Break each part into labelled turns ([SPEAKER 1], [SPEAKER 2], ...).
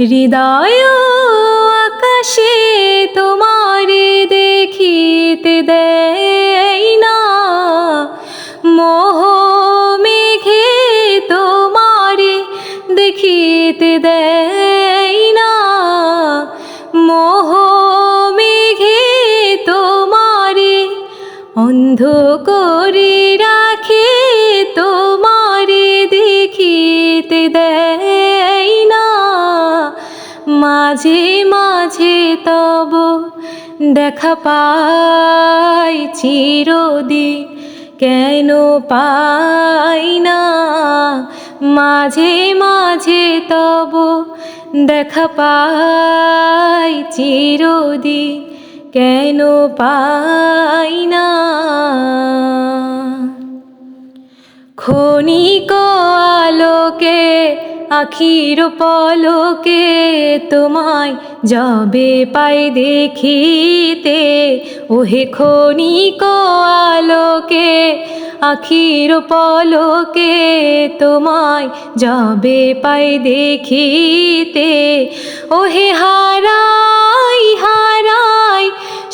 [SPEAKER 1] হৃদয় আকাশে তোমারে দেখিতে দেয় না, মোহ মেঘে তোমারে দেখিতে দেয় না, মোহ মেঘে তোমারে অন্ধ করে রাখে, তোমারে দেখিতে দেয় না। মাঝে মাঝে তব দেখা পাই চিরদিন, কেন পাই না? মাঝে মাঝে তব দেখা পাই চিরদিন, কেন পাই না? ক্ষণিক আলোকে আখির পলকে তোমায় যবে পাই দেখিতে, ওহে ক্ষণিক আলোকে আখির পলকে তোমায় যবে পাই দেখিতে, ওহে হারাই হারাই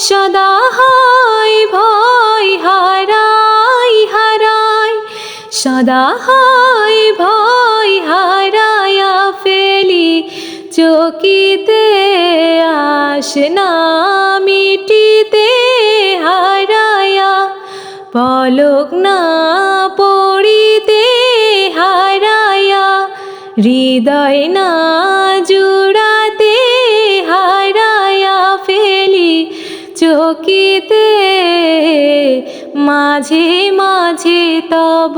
[SPEAKER 1] সদা হয় ভয়, হারাই হারাই সদা হয় ভয়, হারায়া ফেলি চকিতে আসে না মিটিতে, হারায়া পলক না পড়িতে, হারায়া হৃদয় না জুড়াতে, হারায়া ফেলি চকিতে। মাঝে মাঝে তব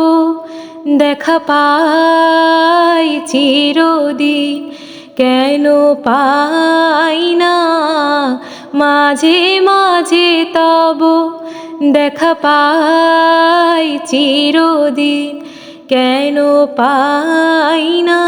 [SPEAKER 1] দেখা পাই চিরদিন, কেন পাই না? মাঝে মাঝে তব দেখা পাই চিরদিন, কেন পাই না?